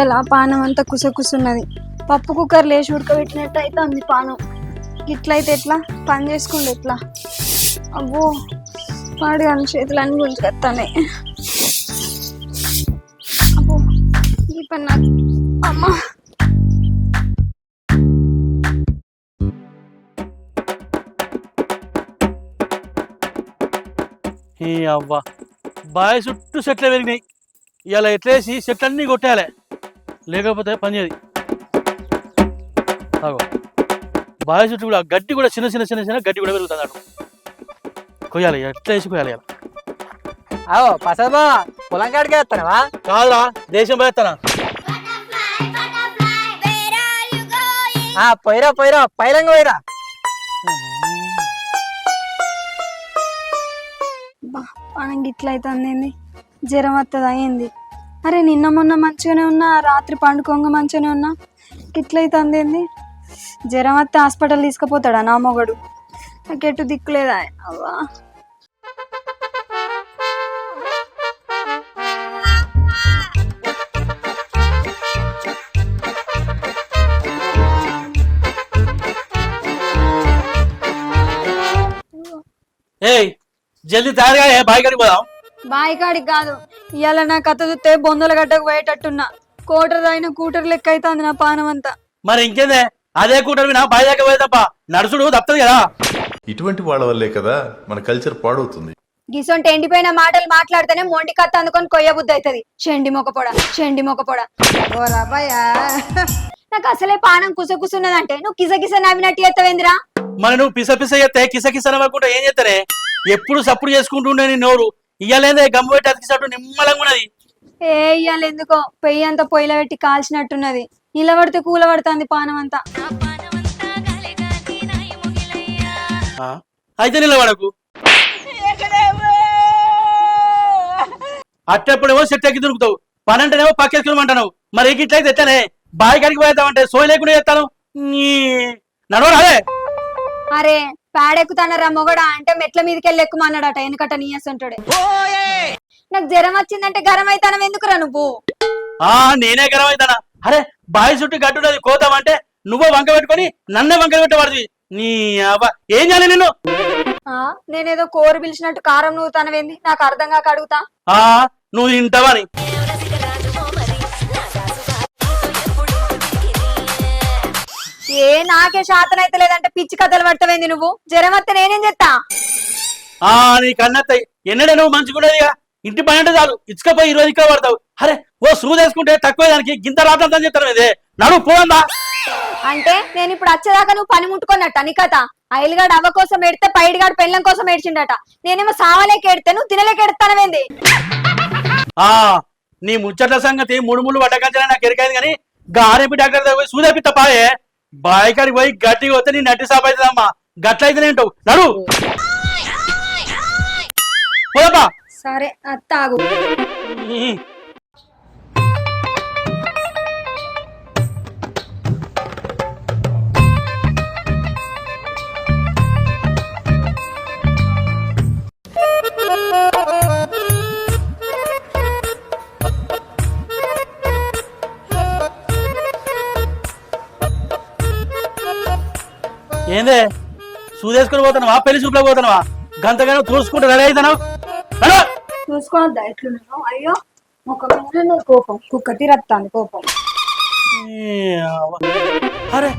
ఇలా పానం అంతా కుసకుసున్నది. పప్పు కుక్కర్ లేచి ఉడకబెట్టినట్టు అయితే అంది పానం. ఇట్లయితే ఎట్లా పని చేసుకుంటే ఎట్లా? అబ్బో పాడు అని చేతులు అన్ని గుంజుకొస్తానే. అబ్బో ఈ పని నాకు అమ్మా. ఈ అవ్వ బాయ్ చుట్టూ చెట్లు పెరిగినాయి. ఇలా ఎట్లేసి చెట్లన్నీ కొట్టేయాలి, లేకపోతే పని చేయదు. బాయ్ చుట్టూ కూడా గడ్డి కూడా చిన్న చిన్న చిన్న చిన్న గడ్డి కూడా పెరుగుతుంది. అటు కొయ్యాలి, ఎట్లా వేసి కొయ్యాలి. అవో పసబా పొలం కాడికి వేస్తానవా? కాదురా, దేశం పోయేస్తానా. పోయిరా పోయిరా పైలంగా పోయిరా. పానం గిట్లయితే అందేంది, జ్వరం వస్తుంది అయ్యింది. అరే నిన్న మొన్న మంచిగానే ఉన్నా, రాత్రి పండుకోంగ మంచిగానే ఉన్నా, గిట్లయితే అందేంది. జ్వరం వస్తే హాస్పిటల్ తీసుకుపోతాడా నా మొగడు? నాకెట్టు దిక్కులేదా? అవ్వా ఏయ్ జల్దీ తయారుగా బాయ్ కాడికి పోదాం. బాయి కాడికి కాదు, ఇవాళ నా కథ చూస్తే బొందల గడ్డకు పోయేటట్టున్నా. కోటర్ అయిన కూటర్ లెక్క అవుతుంది నా పానం అంతా. మరి ఇంకేందే, అదే కూటమి నా బాయ్ దాకా పోయేదప్ప నడుచుడు తప్పదు కదా. ఇటువంటి వాళ్ళ వల్లే కదా మన కల్చర్ పాడవుతుంది. గిసొంటి ఎండిపోయిన మాటలు మాట్లాడితేనే మొండి కత్త అందుకొని కొయ్య బుద్ధి అవుతుంది. చెండి మొకపోడా చెండి మొకపోడా. నాకు అసలే పానం కుసకుసున్నదంటే నువ్వు కిసకిస నవ్వినట్టు ఎత్తవేందిరా? మరి నువ్వు పిస పిస చేస్తే కిస కిస నవ్వకుండా ఏం చేస్తారే? ఎప్పుడు సప్పుడు చేసుకుంటూ ఉండే నీ నోరు ఇయ్యాలేదే గమ్ము పెట్టి అతికిసట్టు నిమ్మలంగా ఉన్నది. ఏ ఇయ్యాలి ఎందుకో పెయ్యి అంతా పొయ్యిలో పెట్టి కాల్చినట్టున్నది. నిలబడితే కూలబడుతుంది పానం అంతా. అయితే నిలబడకు. అట్టెప్పుడేమో చెట్టు ఎక్కి దొరుకుతావు, పని అంటేనేమో పక్కెత్తుకోమంటావు. మరి ఇట్లయితే ఎట్లనే బావి కాడికి పోయేద్దామంటే సోయి లేకుండా చేస్తాను. నడవరాదే. అరే పేడెక్కుతానరా మొగడా అంటే మెట్ల మీదకెళ్ళి ఎక్కుమన్నాడట వెనుకట నీయసంటాడే. నాకు జ్వరం వచ్చిందంటే గరం అవుతానం ఎందుకురా నువ్వు? నేనే గరం అవుతానా? అరే బావి చుట్టూ గడ్డున్నది కోతామంటే నువ్వో వంక పెట్టుకొని నన్నే వంక పెట్టబడుతుంది. నీ అబ్బా ఏం చేయాలి నిన్ను? నేనేదో కోరి పిలిచినట్టు కారం నువ్వు తనవేంది నాకు అర్థం కాక అడుగుతా. నువ్వు తింటావని. నాకే శాతం అయితే లేదంటే పిచ్చి కథలు పడతావేంది నువ్వు? జ్వరం వస్తే నేనేం చేస్తా? నీ కన్నత్తాయి ఎన్నడే నువ్వు మంచిగుండేదిగా. ఇంటి పని అంటే చాలు ఇచ్చుకపోయి 20 ఇక్కడ పడతావు. అరే ఓ సూదేసుకుంటే తక్కువ దానికి గింత రాత్రంతా చెప్తాను. ఇదే నడువు పోందా అంటే నేను ఇప్పుడు వచ్చేదాకా నువ్వు పని ముట్టుకున్నట్ట నీ కథ. ఐలుగాడు అవ్వ కోసం ఎడితే పైడిగాడు పెళ్ళం కోసం ఏడ్చిండట. నేనేమో సావలేక ఎడితే నువ్వు తినలేక ఎడతానవేంది? నీ ముచ్చట్ల సంగతి మూడు ముళ్ళు పడ్డకంటే నాకు ఎరికైంది. కానీ గారెపి డాక్టర్ దగ్గర పోయి సూదేపి తప్పాయే. బాయికాడికి పోయి గట్టిగా వస్తే నీ నట్టి సాపు అవుతుందమ్మా. గట్లయితేనే ఉంటావు. నడు పోదమ్మా. సరే అత్తాగు. ఏందే సూదేసుకుని పోతున్నావా? పెళ్లి చూపులో పోతున్నావా? గంతగానో చూసుకుంటూ రెడీ అవుతున్నావు. చూసుకోవద్దా ఎట్లున్నావు? అయ్యో ఒక కోపం కుక్క తీరత్తాను కోపం. అరే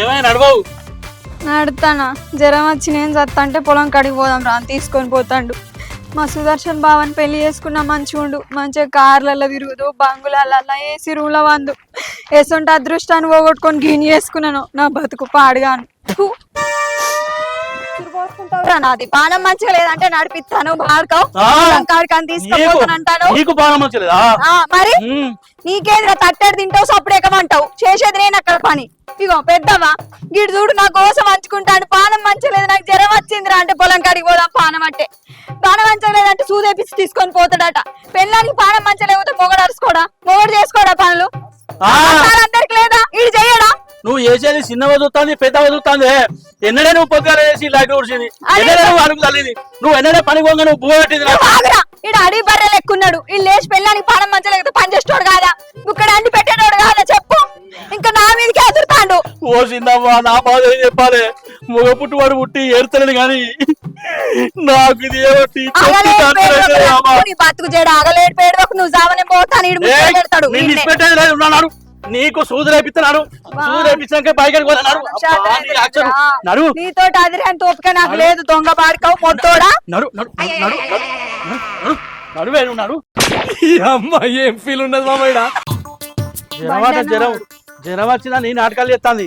ఏమైనా నడవవు? నడుతానా? జ్వరం వచ్చి నేను చత్తా అంటే పొలం కడిగి పోదాం రా తీసుకొని పోతాండు. మా సుదర్శన్ బావని పెళ్లి చేసుకున్నా మంచిగుండు. మంచిగా కార్లలో తిరుగుదు, బంగులలో ఏసీ రూమ్లో వందు. ఎసొంటి అదృష్టాన్ని పోగొట్టుకొని గిని చేసుకున్నాను. నా బతుకు పాడుగాను. నాది పానం మంచిగా లేదంటే నడిపిస్తాను. కాడికని తీసుకుపోతానంటాను. మరి నీకేదిరా తట్టేది తింటావు సప్పుడేకమంటావు. చేసేది నేను అక్కడ పని. ఇగో పెద్దవా గిడు చూడు నా కోసం అంచుకుంటాను. పానం మంచిగా లేదు నాకు జ్వరం వచ్చిందిరా అంటే పొలం కాడికి పోదాం. పానం అంటే పానం మంచిగా లేదంటే సూదేపిచ్చి తీసుకొని పోతాడట. పెళ్ళానికి పానం మంచిగా లేకపోతే మొగడు అరుసుకోడా? మొగడు చేసుకోడా పనులు? అందరికి లేదా? ఇడు చెయ్యడా? నువ్వు వేసేది చిన్నవ చూస్తుంది పెద్దవ చూస్తుంది ఎన్నడే నువ్వు పొద్దుగా వేసి ఇలాంటి ఊడిచింది ఎన్నడే నువ్వు అడుగు తల్లిది నువ్వు ఎన్నడే పని పోగా నువ్వు బువ్వ పెట్టింది నాకు. ఇడు అడి బర్రెలు ఎక్కున్నాడు ఇల్లు లేచి పెళ్ళానికి పానం మంచలేకపోతే పని చేసేటోడు కాదా ఇక్కడ అన్ని పెట్టేటోడు కాదా చెప్పు ఇంకా నా మీదకి ఎదురుతాడు. ఓ చిన్నవ్వ నా బాధ ఏం చెప్పాలి మగ పుట్టువాడు పుట్టి ఏడుతలేడు గాని నాకు ఇది ఏమట్టి బతుకు చేయడు ఆగలేడు పేడు నువ్వు జావనే పోతాను ఇడు పెడతాడు పెట్టేది లేదు ఉన్నాడు నీకు సూది రేపిస్తున్నాడు సూది రేపించాక పైకి నడు నీతో అదిరే అంత ఓపిక నాకు లేదు దొంగ పాడుకోవు మొత్తోడా నడు నడు నడు నడువే నువ్వు నడు అమ్మ ఏం ఫీల్ ఉన్నది మామయ్య జ్వరం జ్వరం వచ్చినా నీ నాటకాలు చేస్తాంది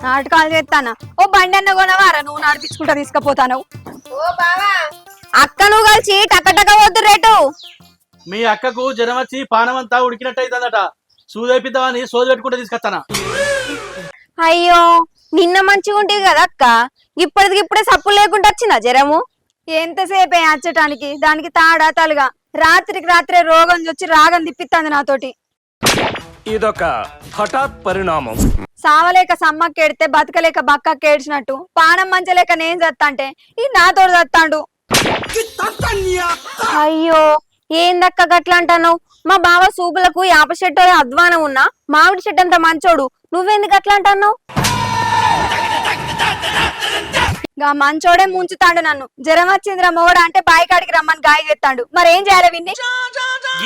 నాటకాలు చేస్తానా ఓ బండి అన్న కొనవారా నువ్వు నడిపించుకుంటా తీసుకుపోతాను అక్క నువ్వు కలిసి టక్క వద్దు రేటు మీ అక్కకు జ్వరం వచ్చి పానం అంతా ఉడికినట్టు అవుతుందట సూదైపిద్దామని సోది పెట్టుకుంటే తీసుకొస్తానా అయ్యో నిన్న మంచిగా ఉంటుంది కదా అక్క ఇప్పటికిప్పుడే సప్పు లేకుండా వచ్చిందా జ్వరము ఎంతసేపే అచ్చటానికి దానికి తాడా తలుగా రాత్రికి రాత్రే రోగం వచ్చి రాగం తిప్పిస్తుంది నాతోటి ఇదొక హఠాత్ పరిణామం సావలేక సమ్మక్కేడితే బతకలేక బక్కకేడ్చినట్టు పానం మంచలేక నేను చత్తాంటే ఈ నాతోడు చత్తాండు అయ్యో ఏందక్క గట్లా అంటాను మా బావ సూపులకు యాప చెట్టు అధ్వానం ఉన్నా మామిడి చెట్టు అంత మంచోడు నువ్వెందుకు అట్లా అంటున్నావు మంచోడే ముంచుతాడు నన్ను జ్వరం వచ్చిందిరా మొగడ అంటే బాయికాడికి రమ్మని గాయ చేస్తాడు మరేం చేయాలి విన్ని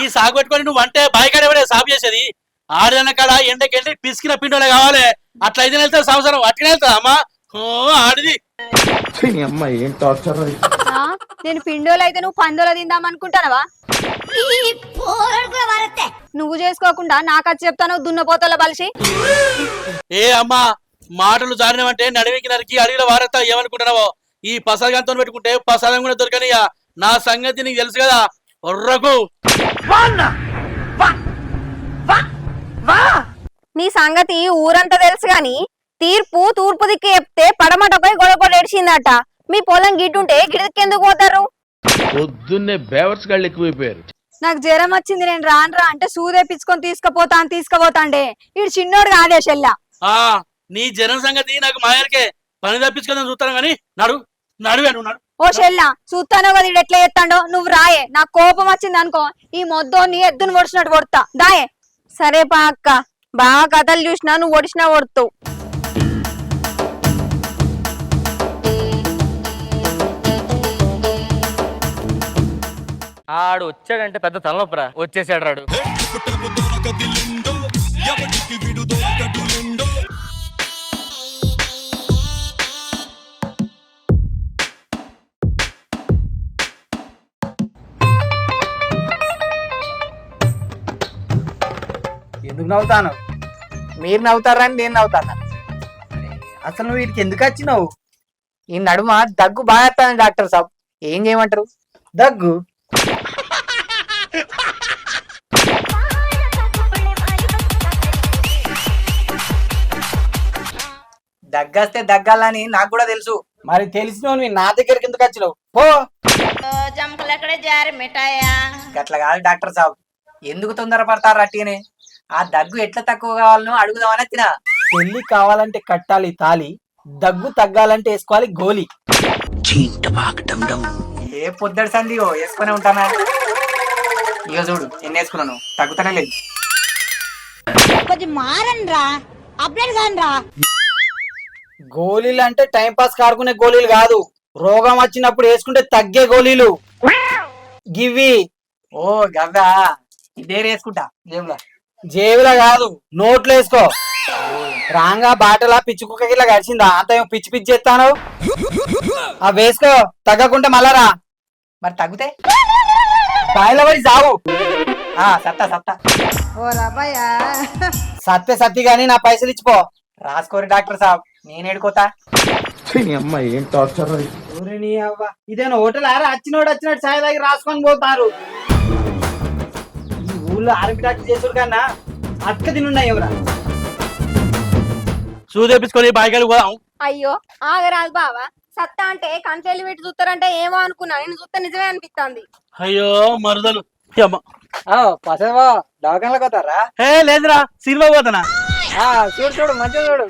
ఈ సాగు పెట్టుకొని నువ్వు అంటే బాయికాడే సాగు చేసేది ఆడదన్న కాడ ఎండకెళ్ళి పిసికిన పిండోలే కావాలి అట్లా అయితే వెళ్తా సంవత్సరం అట్లా వెళ్తా అమ్మా ఆడిది నేను పిండోలు అయితే నువ్వు పందోల తిందాం అనుకుంటానవా నువ్వు చేసుకోకుండా నాకచ్చి చెప్తాను దున్నపోతల బలిసి ఏ అమ్మా మాటలు జారినవంటే నడివికి నరికి అడిగిన వారతా ఏమనుకుంటున్నావో ఈ పసగంతో పెట్టుకుంటే పసగం కూడా దొరకనియా నా సంగతి నీకు తెలుసు కదా ఒర్రకు నీ సంగతి ఊరంతా తెలుసు గాని తూర్పు దిక్కు చెప్తే పడమట పోయి గొడవ ఏడిచిందట మీ పొలం గిట్టుంటే గిడకెందుకు పోతారు పొద్దున్నే బేవర్స్ గాళ్ళు ఎక్కువైపోయారు నాకు జ్వరం వచ్చింది నేను రానురా అంటే సూదేపించుకొని తీసుకుపోతాండే వీడు చిన్నోడు కాదే చెల్లా నీ జనం సంగతి నాకు మాయర్కే పని తప్పించుకుందని చూస్తాను గాని నడువే నువ్వు నడు ఓ చెల్లా చూస్తానో కదా ఇడు ఎట్లా చేస్తాడో నువ్వు రాయే నాకు కోపం వచ్చింది అనుకో ఈ మొద్దోని ఎద్దును ఒడిచినట్టు కొడతా దాయే సరే పా అక్క బాగా కథలు చూసినా నువ్వు ఒడిచినా కొడుతావు ఆడు వచ్చాడంటే పెద్ద తలనొప్పరా వచ్చేసాడు రాడు ఎందుకు నవ్వుతాను మీరు నవ్వుతారని నేను నవ్వుతాను అసలు నువ్వు వీటికి ఎందుకు వచ్చినావు ఈ నడుమ దగ్గు బాగా వస్తాను డాక్టర్ సాబ్ ఏం చేయమంటారు దగ్గు దగ్గస్తే దగ్గాలని నాకు కూడా తెలుసు మరి తెలిసినవు నువ్వు నా దగ్గరికి ఎందుకు వచ్చినావు పో గట్ల కాదు డాక్టర్ సాబ్ ఎందుకు తొందరపడతారు అట్టినే ఆ దగ్గు ఎట్లా తక్కువ కావాలనో అడుగుదామని తినా పెళ్లి కావాలంటే కట్టాలి తాలి దగ్గు తగ్గాలంటే వేసుకోవాలి గోలి ఏ పొద్దడి సంది వేసుకునే ఉంటానా ఇక చూడు ఎన్ని వేసుకున్నాను తగ్గుతానే లేదు గోళీలు అంటే టైం పాస్ కాడుకునే గోళీలు కాదు రోగం వచ్చినప్పుడు వేసుకుంటే తగ్గే గోళీలు గివి ఓ గవ్వా ఇదే వేసుకుంటా జేబులా జేబులా కాదు నోట్లో వేసుకో రాంగా బాటలా పిచ్చి కుక్క గిట్లా గడిచిందా అంత పిచ్చి పిచ్చి చేస్తాను అవి వేసుకో తగ్గకుంటే మళ్ళారా మరి తగ్గితే బాయిలబడి సాగు సత్తా సత్తా సత్య సత్తి గాని నా పైసలు ఇచ్చిపో రాసుకోరు డాక్టర్ సాబ్ నేను ఎడుకోతా ఇదేనా హోటల్ ఆరా వచ్చినట్టు సాయి దగ్గర రాసుకొని పోతారు ఈ ఊళ్ళో ఆర్మీ డాక్టర్ చేసుడు కన్నా అక్క తినున్నాయి ఎవరా సూదేపించుకొని బాయికాడికి పోదాం అయ్యో ఆగరాదు బావా సత్తా అంటే కంచెలు పెట్టి చూస్తారంటే ఏమో అనుకున్నా నేను చూస్తే నిజమే అనిపిస్తుంది అయ్యో మరదలు పసవా దవాఖానలోకి పోతారా లేదురా సినిమా పోతానా చూడు చూడు మంచిగా చూడు.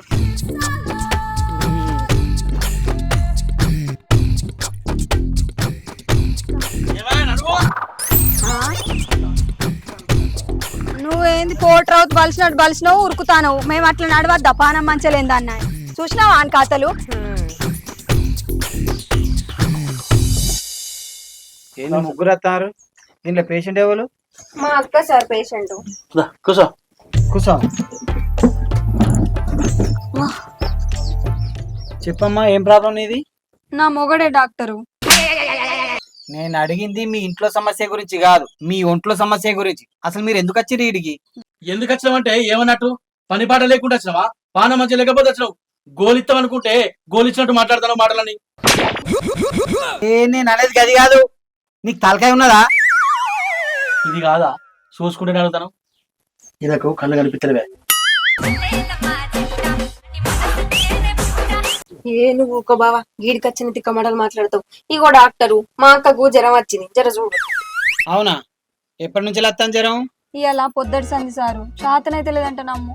నువ్వేంది పోట్రౌత్ బలిసినట్టు బలిసినావు ఉరుకుతాను. మేము అట్లా నడవద్దా పానం మంచలేందా అన్న చూసినావా అని కథలు. ఏంది ముగ్గురు వస్తారు? దీంట్లో పేషెంట్ ఎవరు? మా అక్క సార్ పేషెంట్. కూర్చో. కూర్చో. చెప్పమ్మా ఏం ప్రాబ్లం నీది? నా మొగడే డాక్టరు. నేను అడిగింది మీ ఇంట్లో సమస్య గురించి కాదు, మీ ఒంట్లో సమస్య గురించి. అసలు మీరు ఎందుకు వచ్చి వీడికి? ఎందుకు వచ్చినావంటే ఏమన్నట్టు? పని పాట లేకుండా వచ్చినావా? పానం మంచి లేకపోతే వచ్చినావు. గోలిస్తాం అనుకుంటే గోలిచ్చినట్టు మాట్లాడతాను మాటలని. నేను అనేది గది కాదు. నీకు తలకాయ ఉన్నదా? ఇది కాదా చూసుకుంటే అడుగుతాను. ఇదకు కళ్ళు కనిపించలేవే. ఏ నువ్వు ఒక బావా గీడికి వచ్చిన తిక్క మడలు మాట్లాడతావు. ఇగో డాక్టరు మా అక్కకు జ్వరం వచ్చింది, జర చూడు. అవునా? ఎప్పటి నుంచి వస్తాను జ్వరం? ఇలా పొద్దటి సంది సారు శాతనైతే లేదంట నమ్ము.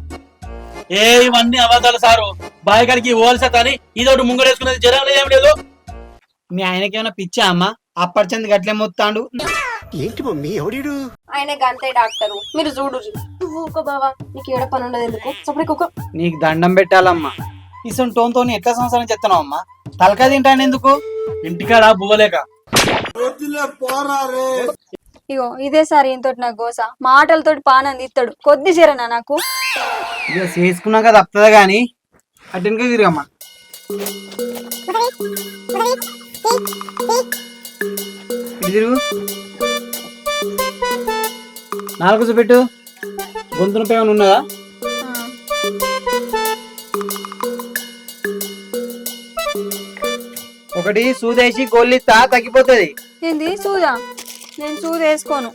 ఏ ఇవన్నీ అబద్ధాలు సారు. బాయికాడికి ఓల్సని ఇదోటి ముంగడేసుకునేది జ్వరం ఏం లేదు. మీ ఆయనకి ఏమైనా పిచ్చా అమ్మా? అప్పటిచంది గట్లే మొత్తాడు. ఏంటి మమ్మీ ఎవడీడు? ఆయన గంతే డాక్టరు, మీరు చూడు. నువ్వు ఒక బావా నీకు ఏడ పని ఉండదు ఎందుకు? సపడికి నీకు దండం పెట్టాలమ్మా. ఇసొంటి టోన్తో ఎట్లా సంసారం చెప్తున్నావు అమ్మా? తలకాయ తింటాను ఎందుకు? ఇంటికాడ బువ్వలేక. ఇగో ఇదే సార్ ఈయనతోటి నాకు గోస. మాటలతోటి పానం తీస్తాడు. కొద్ది చేరనా నాకు. ఇక చేసుకున్నాక తప్పుతుందా గాని అటెన్గా తిరగమ్మా. ఇటు తిరుగు. నాలుగు చూపెట్టు. గొంతు నొప్పి ఏమైనా ఉన్నదా? ఒకటి సూదేసి గోళ్ళిస్తా తగ్గిపోతుంది. ఏంది సూదా? నేను సూది వేసుకోను.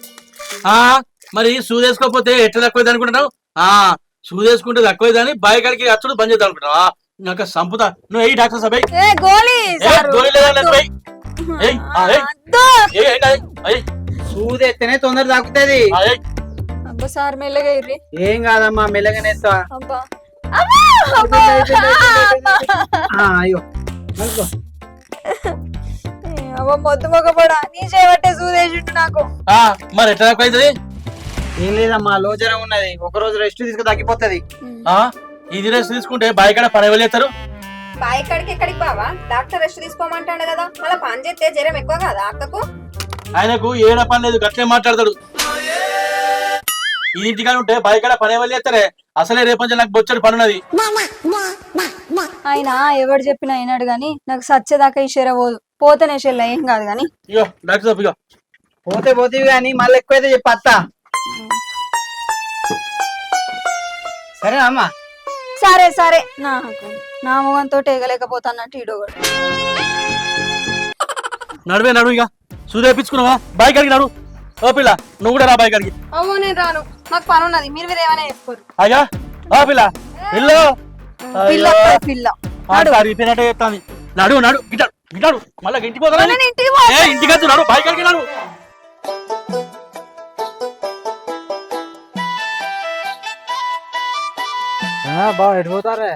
మరి సూదేసుకోకపోతే ఎట్లా తక్కువది అనుకుంటున్నావు? సూదేసుకుంటే తక్కువదని బాయికాడికి అచ్చుడు బంద్ చేద్దాం అనుకుంటున్నావా? నాకు సంపుతా. నువ్వు ఏ డాక్టర్ సభ ఏ గోళీ సారు. సూదెత్తనే తొందర తాకుతుంది. అబ్బా సార్ మెల్లగా ఇర్రి. ఏం కాదమ్మా మెల్లగానే వేస్తా. అబ్బా అయ్యో అబ్బా మొద్దు మొగపడా నీ చేయబట్టే సూదేసిండు నాకు. మరి ఎట్లా తక్కువైతుంది? ఏం లేదమ్మా లో జ్వరం ఉన్నది. ఒక రోజు రెస్ట్ తీసుకు తగ్గిపోతుంది. ఇది రెస్ట్ తీసుకుంటే బాయికాడ పని వెళ్ళేస్తారు. బాయ్ కాడికి ఎక్కడికి బావా? డాక్టర్ రెస్ట్ తీసుకోమంటాడు కదా, మళ్ళీ పని చేస్తే జ్వరం ఎక్కువ కదా అక్కకు? ఆయనకు ఏడ పని లేదు, గట్లే మాట్లాడతాడు. ఈ ఇంటికాడ ఉంటే బాయికాడ పని వెళ్ళేస్తారే. అసలే రేపంచి నాకు బొచ్చడి పని ఉన్నది. ఆయన ఎవరు చెప్పినా అయినాడు గాని నాకు సచ్చేదాకా ఈ షెర పోదు. పోతేనే షెల్ల ఏం కాదు గాని. ఇగో డాక్టర్ సాబ్ ఇగో పోతే పోతేవి కానీ మళ్ళీ ఎక్కువైతే చెప్పత్తా. సరే అమ్మా. సరే సరే. నాకు నా మొగంతో ఎగలేకపోతాన్నట్టు ఈడోగడు. నడువే నడువు. ఇక సూదేపించుకున్నావా? బాయికాడికి నడు. ఓ పిల్ల నువ్వు కూడా రా బాయికాడికి. అవ్వో నేను రాను, నాకు పని ఉన్నది. మీరు మీరు ఏమైనా చేసుకోరు. అయ్యా ఓ పిల్ల ఇల్లు పిల్ల పిల్ల అయిపోయినట్టే చెప్తాను. నడు నడు గిటాడు గిటాడు మళ్ళీ ఇంటికి పోతా. ఇంటికి వద్దు నడు బాయికాడికి నడు. బాగా ఎడిపోతారా?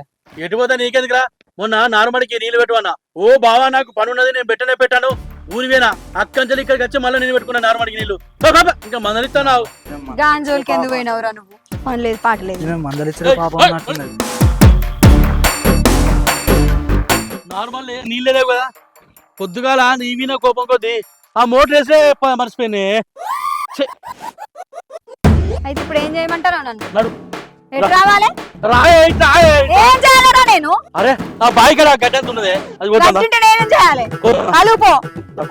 ఎటు పోతా నీకెందుకురా? మొన్న నార్మడికి నీళ్ళు పెట్టువన్నా. ఓ బావా నాకు పని ఉన్నది నేను పెట్టాను. ఊరివేనా అక్కంచెలు ఇక్కడికి వచ్చి మళ్ళీ నేను పెట్టుకున్నా నార్మడికి నీళ్ళు. ఇంకా మందలిస్తున్నావు. గాంజోలికి ఎందుకు పోయినవురా నువ్వు? పని లేదు పాట లేదు. నార్మల్ నీళ్ళే లేవు కదా. పొద్దుగాల నీ మీద కోపం కొద్ది ఆ మోటార్ వేసే మర్చిపోయినే. అయితే ఇప్పుడు ఏం చేయమంటారా నన్ను? నడు ఎటు రావాలి? ఏం చేయాలరా నేను? అరే ఆ బాయి కదా గడ్డ ఉన్నదే అది గట్టింటే నేనేం చేయాలి? కలుపు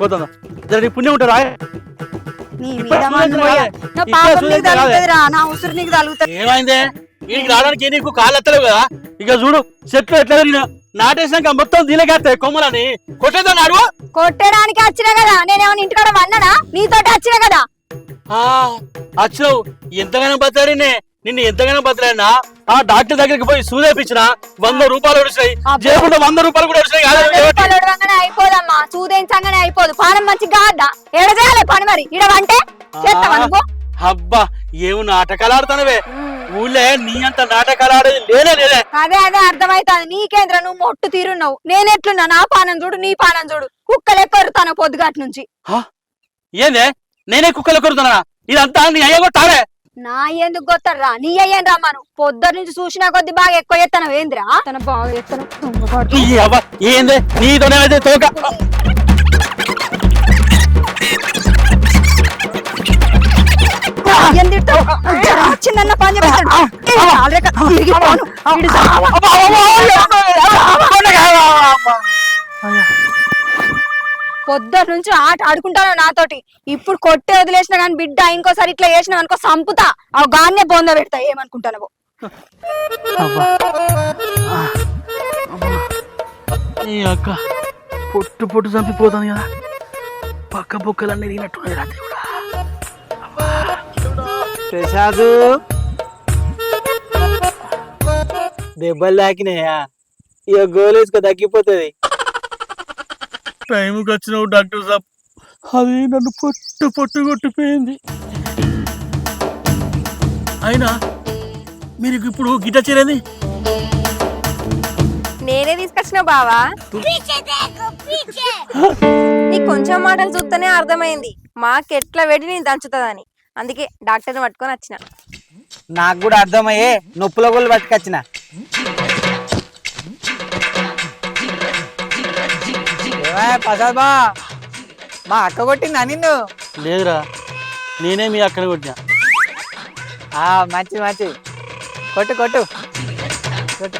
కోతుందా నీ పుణ్యం ఉంటారా? నీ మీద మన్నుపోయా. నా పాపం నీకు తగులుతుందిరా, నా ఉసురు నీకు తగులుతుంది. ఏమైందే? వీడికి రావడానికి నీకు కాళ్ళు ఎత్తలేవు కదా. ఇక చూడు చెట్లు ఎట్లా తిరిగినా నాటేసినాక మొత్తం దీలకేస్తాయి కొమ్మలని. కొట్టేదా నాడు? కొట్టడానికి వచ్చినా కదా. నేనేమన్నా ఇంటికాడ వన్నానా? నీతోటి వచ్చినా కదా. వచ్చినావు ఎంతగానో బతాడినే. నిన్ను ఎంతగానో బతలాడినా ఆ డాక్టర్ దగ్గరికి పోయి సూదేపించిన 100 రూపాయలు వచ్చినాయి. జేబులో 100 రూపాయలు కూడా వచ్చినాయి. అయిపోదమ్మా, చూదేంచంగానే అయిపోదు. పానం మంచిగా కాదా? ఎడ చేయాలి పని మరి? ఇడ అంటే చేస్తావా నువ్వు? అబ్బా ఏమి నాటకాలు ఆడుతానవే ఊళ్ళే నీ అంత నాటకాలు ఆడేది లేదే అదే అర్థమైతాది. నీకేంద్ర నువ్వు మొట్టు తీరున్నావు, నేనెట్లున్నా నా పానం చూడు నీ పానం చూడు. కుక్కలు ఎక్కరుతాను పొద్దుగాటి నుంచి. ఏందే నేనే కుక్కలు కొడుతున్నా? ఇదంతా నీ అయ్యగొట్టాలే. నా ఎందుకు గొత్తరా? నీ అయ్యాను రమ్మను. పొద్దున్న నుంచి చూసినా కొద్ది బాగా ఎక్కువ ఎత్తాను. ఏంద్రా తన బాగా ఎత్తాను. ఏందే నీతోనే అయితే తోక. చిన్న పని పొద్దున్న నుంచి ఆట ఆడుకుంటాను నాతోటి. ఇప్పుడు కొట్టే వదిలేసిన కానీ బిడ్డ ఇంకోసారి ఇట్లా చేసినావు అనుకో సంపుతా. ఆ గాన్నే బొంద పెడతా. ఏమనుకుంటాను అక్క పొట్టు పొట్టు చంపిపోతాను కదా. పక్క బొక్కలన్నీ తినట్టు రాత్రి కూడా. ప్రసాద్ దెబ్బలు తాకినాయా? ఇక గోలేసుకో తగ్గిపోతుంది. టైంకి వచ్చినావు డాక్టర్ సాబ్. అది నన్ను పొట్టు పొట్టు కొట్టిపోయింది. అయినా మీరు ఇప్పుడు గిట్ట చేరేది నేనే తీసుకొచ్చినావు బావా. నీకు కొంచెం మాటలు చూస్తేనే అర్థమైంది మాకెట్లా వెడి నేను దంచుతుందని. అందుకే డాక్టర్ని పట్టుకొని వచ్చిన. నాకు కూడా అర్థమయ్యే నొప్పుల గోళ్ళు పట్టుకొచ్చిన. ప్రసాద్ బా మా అక్క కొట్టిందా నిన్ను? లేదురా, నేనే మీ అక్కడ కొట్టినా. మంచి కొట్టు కొట్టు కొట్టు.